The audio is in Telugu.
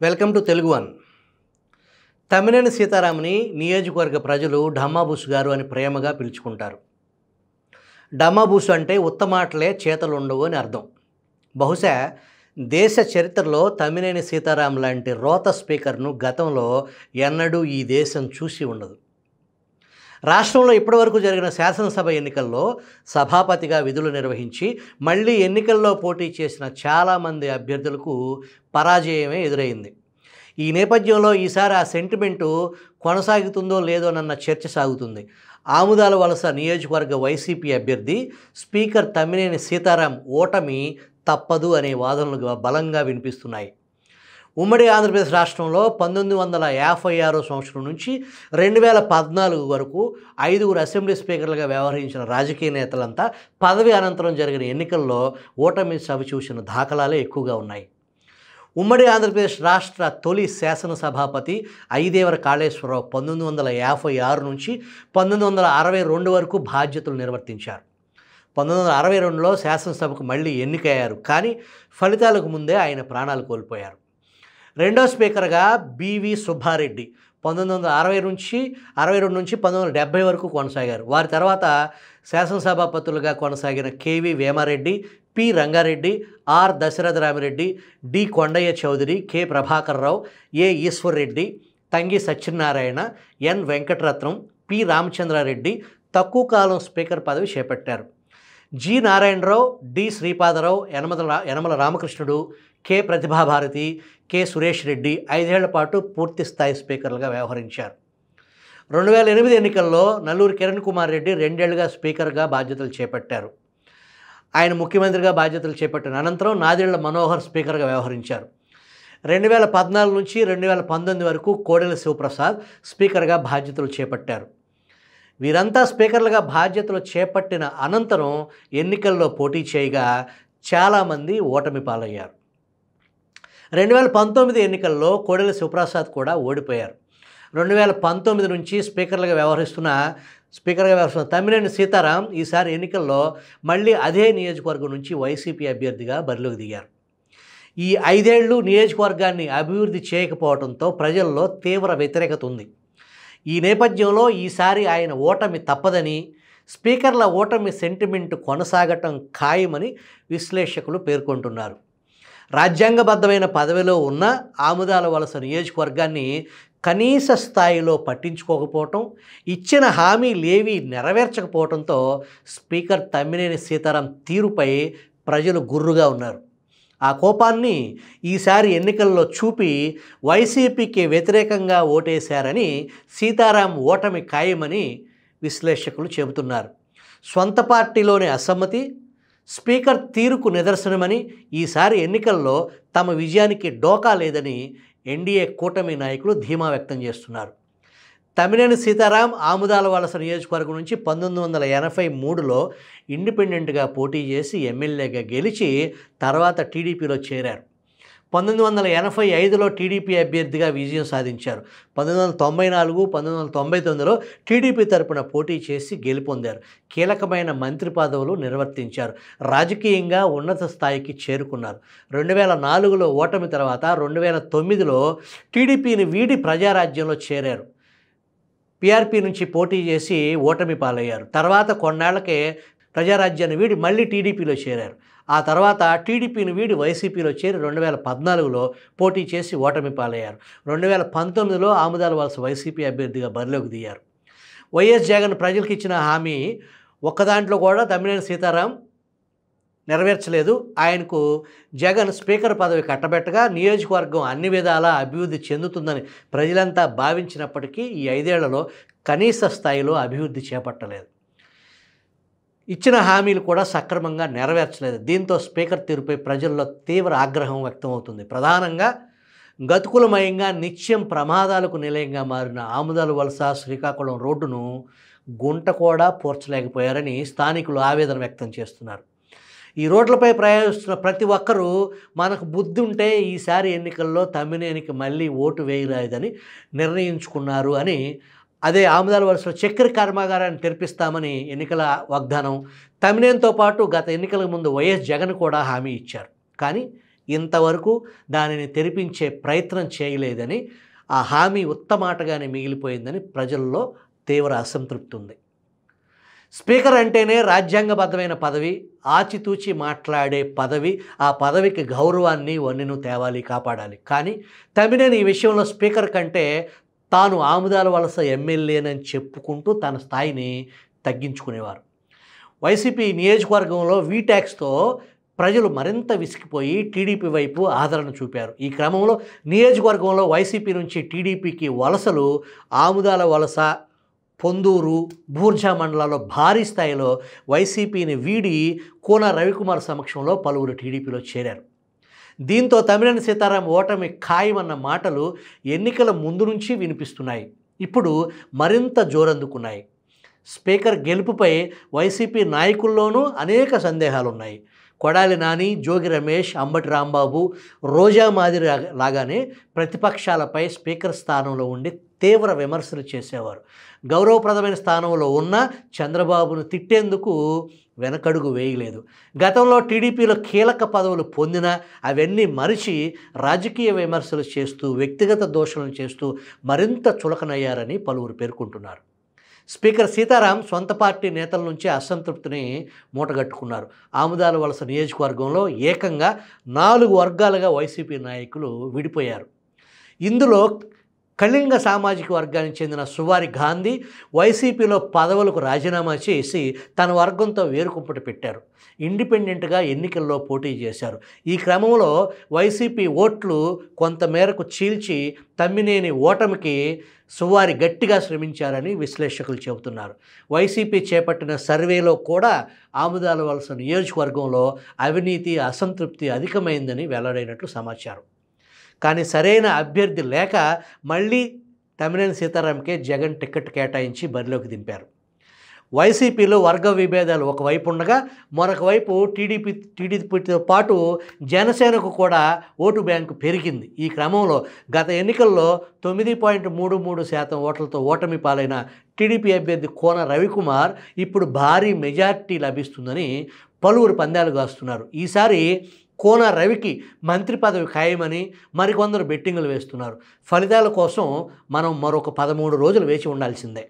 Welcome to Telugu one. Tammineni సీతారామని నియోజకవర్గ ప్రజలు ఢమ్మాబూసు గారు అని ప్రేమగా పిలుచుకుంటారు. ఢమ్మాబూసు అంటే ఉత్తమాటలే చేతలు ఉండవు అని అర్థం. బహుశా దేశ చరిత్రలో తమ్మినేని సీతారాం లాంటి రోత స్పీకర్ను గతంలో ఎన్నడూ ఈ దేశం చూసి ఉండదు. రాష్ట్రంలో ఇప్పటివరకు జరిగిన శాసనసభ ఎన్నికల్లో సభాపతిగా విధులు నిర్వహించి మళ్ళీ ఎన్నికల్లో పోటీ చేసిన చాలామంది అభ్యర్థులకు పరాజయమే ఎదురైంది. ఈ నేపథ్యంలో ఈసారి ఆ సెంటిమెంటు కొనసాగుతుందో లేదోనన్న చర్చ సాగుతుంది. ఆముదాల వలస నియోజకవర్గ వైసీపీ అభ్యర్థి స్పీకర్ తమ్మినేని సీతారాం ఓటమి తప్పదు అనే వాదనలు బలంగా వినిపిస్తున్నాయి. ఉమ్మడి ఆంధ్రప్రదేశ్ రాష్ట్రంలో 1956 సంవత్సరం నుంచి 2014 వరకు 5 అసెంబ్లీ స్పీకర్లుగా వ్యవహరించిన రాజకీయ నేతలంతా పదవి అనంతరం జరిగిన ఎన్నికల్లో ఓటమి చవిచూసిన దాఖలాలే ఎక్కువగా ఉన్నాయి. ఉమ్మడి ఆంధ్రప్రదేశ్ రాష్ట్ర తొలి శాసనసభాపతి ఐదేవర కాళేశ్వరరావు 1956 నుంచి 1962 వరకు బాధ్యతలు నిర్వర్తించారు. 1962లో శాసనసభకు మళ్ళీ ఎన్నికయ్యారు. కానీ ఫలితాలకు ముందే ఆయన ప్రాణాలు కోల్పోయారు. రెండో స్పీకర్గా బివి సుబ్బారెడ్డి 1962 నుంచి 1970 వరకు కొనసాగారు. వారి తర్వాత శాసనసభాపతులుగా కొనసాగిన K V Vemareddy, P Rangareddy, R Dasaratharamireddy, D Kondaiah Chowdary, K Prabhakarrao, A Eshwarreddy, Tangi Satyanarayana, N Venkataratnam, P Ramachandrareddy తక్కువ కాలం స్పీకర్ పదవి చేపట్టారు. G Narayanarao, D Sripadarao, Yanamala Ramakrishnudu, K Pratibhabharati, K Suresh Reddy 5 ఏళ్ల పాటు పూర్తి స్థాయి స్పీకర్లుగా వ్యవహరించారు. 2008 ఎన్నికల్లో నల్లూరి కిరణ్ కుమార్ రెడ్డి 2 ఏళ్లుగా స్పీకర్గా బాధ్యతలు చేపట్టారు. ఆయన ముఖ్యమంత్రిగా బాధ్యతలు చేపట్టిన అనంతరం నాదెళ్ల మనోహర్ స్పీకర్గా వ్యవహరించారు. 2014 నుంచి 2019 వరకు కోడెల శివప్రసాద్ స్పీకర్గా బాధ్యతలు చేపట్టారు. వీరంతా స్పీకర్లుగా బాధ్యతలు చేపట్టిన అనంతరం ఎన్నికల్లో పోటీ చేయగా చాలామంది ఓటమి పాలయ్యారు. 2019 ఎన్నికల్లో కోడెల శివప్రసాద్ కూడా ఓడిపోయారు. 2019 నుంచి స్పీకర్గా వ్యవహరిస్తున్న తమ్మినేని సీతారాం ఈసారి ఎన్నికల్లో మళ్ళీ అదే నియోజకవర్గం నుంచి వైసీపీ అభ్యర్థిగా బరిలోకి దిగారు. ఈ 5 ఏళ్ళు నియోజకవర్గాన్ని అభివృద్ధి చేయకపోవడంతో ప్రజల్లో తీవ్ర వ్యతిరేకత ఉంది. ఈ నేపథ్యంలో ఈసారి ఆయన ఓటమి తప్పదని, స్పీకర్ల ఓటమి సెంటిమెంటు కొనసాగటం ఖాయమని విశ్లేషకులు పేర్కొంటున్నారు. రాజ్యాంగబద్ధమైన పదవిలో ఉన్న ఆముదాల వలస నియోజకవర్గాన్ని కనీస స్థాయిలో పట్టించుకోకపోవటం, ఇచ్చిన హామీలేవీ నెరవేర్చకపోవడంతో స్పీకర్ తమ్మినేని సీతారాం తీరుపై ప్రజలు గుర్రుగా ఉన్నారు. ఆ కోపాన్ని ఈసారి ఎన్నికల్లో చూపి వైసీపీకి వ్యతిరేకంగా ఓటేశారని, సీతారాం ఓటమి ఖాయమని విశ్లేషకులు చెబుతున్నారు. స్వంత పార్టీలోని అసమ్మతి స్పీకర్ తీరుకు నిదర్శనమని, ఈసారి ఎన్నికల్లో తమ విజయానికి డోకా లేదని ఎన్డీఏ కూటమి నాయకులు ధీమా వ్యక్తం చేస్తున్నారు. తమ్మినేని సీతారాం ఆముదాల వలస నియోజకవర్గం నుంచి 1983లో ఇండిపెండెంట్గా పోటీ చేసి ఎమ్మెల్యేగా గెలిచి తర్వాత టీడీపీలో చేరారు. 1985లో టీడీపీ అభ్యర్థిగా విజయం సాధించారు. 1994, 1999లో టీడీపీ తరపున పోటీ చేసి గెలుపొందారు. కీలకమైన మంత్రి పదవులు నిర్వర్తించారు. రాజకీయంగా ఉన్నత స్థాయికి చేరుకున్నారు. 2004లో ఓటమి తర్వాత 2009లో టీడీపీని వీడి ప్రజారాజ్యంలో చేరారు. పీఆర్పీ నుంచి పోటీ చేసి ఓటమి పాలయ్యారు. తర్వాత కొన్నాళ్లకే ప్రజారాజ్యాన్ని వీడి మళ్ళీ టీడీపీలో చేరారు. ఆ తర్వాత టీడీపీని వీడి వైసీపీలో చేరి 2014లో పోటీ చేసి ఓటమి పాలయ్యారు. 2019లో ఆముదాల వలస వైసీపీ అభ్యర్థిగా బరిలోకి దిగారు. వైఎస్ జగన్ ప్రజలకు ఇచ్చిన హామీ ఒక్కదాంట్లో కూడా తమ్మినేని సీతారాం నెరవేర్చలేదు. ఆయనకు జగన్ స్పీకర్ పదవి కట్టబెట్టగా నియోజకవర్గం అన్ని విధాలా అభివృద్ధి చెందుతుందని ప్రజలంతా భావించినప్పటికీ ఈ 5 ఏళ్లలో కనీస స్థాయిలో అభివృద్ధి చేపట్టలేదు. ఇచ్చిన హామీలు కూడా సక్రమంగా నెరవేర్చలేదు. దీంతో స్పీకర్ తీరుపై ప్రజల్లో తీవ్ర ఆగ్రహం వ్యక్తమవుతుంది. ప్రధానంగా గతుకులమయంగా నిత్యం ప్రమాదాలకు నిలయంగా మారిన ఆముదాల వలస శ్రీకాకుళం రోడ్డును గుంట కూడా పూడ్చలేకపోయారని స్థానికులు ఆవేదన వ్యక్తం చేస్తున్నారు. ఈ రోడ్లపై ప్రయాణిస్తున్న ప్రతి ఒక్కరూ మనకు బుద్ధి ఉంటే ఈసారి ఎన్నికల్లో తమ్మినేనికి మళ్ళీ ఓటు వేయరాదని నిర్ణయించుకున్నారు అని, అదే ఆముదాల వలసలో చక్కెర కర్మాగారాన్ని తెరిపిస్తామని ఎన్నికల వాగ్దానం, తమ్మినేనితో పాటు గత ఎన్నికలకు ముందు వైఎస్ జగన్ కూడా హామీ ఇచ్చారు. కానీ ఇంతవరకు దానిని తెరిపించే ప్రయత్నం చేయలేదని, ఆ హామీ ఉత్తమాటగానే మిగిలిపోయిందని ప్రజల్లో తీవ్ర అసంతృప్తి ఉంది. స్పీకర్ అంటేనే రాజ్యాంగబద్ధమైన పదవి, ఆచితూచి మాట్లాడే పదవి, ఆ పదవికి గౌరవాన్ని వన్నెను తేవాలి, కాపాడాలి. కానీ తమ్మినేని ఈ విషయంలో స్పీకర్ కంటే తాను ఆముదాల వలస ఎమ్మెల్యేనని చెప్పుకుంటూ తన స్థాయిని తగ్గించుకునేవారు. వైసీపీ నియోజకవర్గంలో వీటాక్స్తో ప్రజలు మరింత విసిగిపోయి టీడీపీ వైపు ఆదరణ చూపారు. ఈ క్రమంలో నియోజకవర్గంలో వైసీపీ నుంచి టీడీపీకి వలసలు ఆముదాల వలస, పొందూరు, బూర్జా మండలాల్లో భారీ స్థాయిలో వైసీపీని వీడి కోన రవికుమార్ సమక్షంలో పలువురు టీడీపీలో చేరారు. దీంతో తమ్మినేని సీతారాం ఓటమి ఖాయమన్న మాటలు ఎన్నికల ముందు నుంచి వినిపిస్తున్నాయి. ఇప్పుడు మరింత జోరందుకున్నాయి. స్పీకర్ గెలుపుపై వైసీపీ నాయకుల్లోనూ అనేక సందేహాలున్నాయి. కొడాలి నాని, జోగి రమేష్, అంబటి రాంబాబు, రోజా మాదిరి లాగానే ప్రతిపక్షాలపై స్పీకర్ స్థానంలో ఉండి తీవ్ర విమర్శలు చేసేవారు. గౌరవప్రదమైన స్థానంలో ఉన్న చంద్రబాబును తిట్టేందుకు వెనకడుగు వేయలేదు. గతంలో టీడీపీలో కీలక పదవులు పొందినా అవన్నీ మరిచి రాజకీయ విమర్శలు చేస్తూ, వ్యక్తిగత దోషణలు చేస్తూ మరింత చులకనయ్యారని పలువురు పేర్కొంటున్నారు. స్పీకర్ సీతారాం సొంత పార్టీ నేతల నుంచి అసంతృప్తిని మూటగట్టుకున్నారు. ఆముదాల వలస నియోజకవర్గంలో ఏకంగా 4 వర్గాలుగా వైసీపీ నాయకులు విడిపోయారు. ఇందులో కళింగ సామాజిక వర్గానికి చెందిన సువారి గాంధీ వైసీపీలో పదవులకు రాజీనామా చేసి తన వర్గంతో వేరుకుంపటి పెట్టారు. ఇండిపెండెంట్గా ఎన్నికల్లో పోటీ చేశారు. ఈ క్రమంలో వైసీపీ ఓట్లు కొంతమేరకు చీల్చి తమ్మినేని ఓటమికి సువారి గట్టిగా శ్రమించారని విశ్లేషకులు చెబుతున్నారు. వైసీపీ చేపట్టిన సర్వేలో కూడా ఆముదాల వలస నియోజకవర్గంలో అవినీతి, అసంతృప్తి అధికమైందని వెల్లడైనట్లు సమాచారం. కానీ సరైన అభ్యర్థి లేక మళ్ళీ తమ్మినేని సీతారాంకే జగన్ టికెట్ కేటాయించి బరిలోకి దింపారు. వైసీపీలో వర్గ విభేదాలు ఒకవైపు ఉండగా మరొక వైపు టీడీపీతో పాటు జనసేనకు కూడా ఓటు బ్యాంకు పెరిగింది. ఈ క్రమంలో గత ఎన్నికల్లో 9.33% ఓట్లతో ఓటమి పాలైన టీడీపీ అభ్యర్థి కోన రవికుమార్ ఇప్పుడు భారీ మెజార్టీ లభిస్తుందని పలువురు పందాలు కాస్తున్నారు. ఈసారి కోన రవికి మంత్రి పదవి ఖాయమని మరికొందరు బెట్టింగులు వేస్తున్నారు. ఫలితాల కోసం మనం మరొక 13 రోజులు వేచి ఉండాల్సిందే.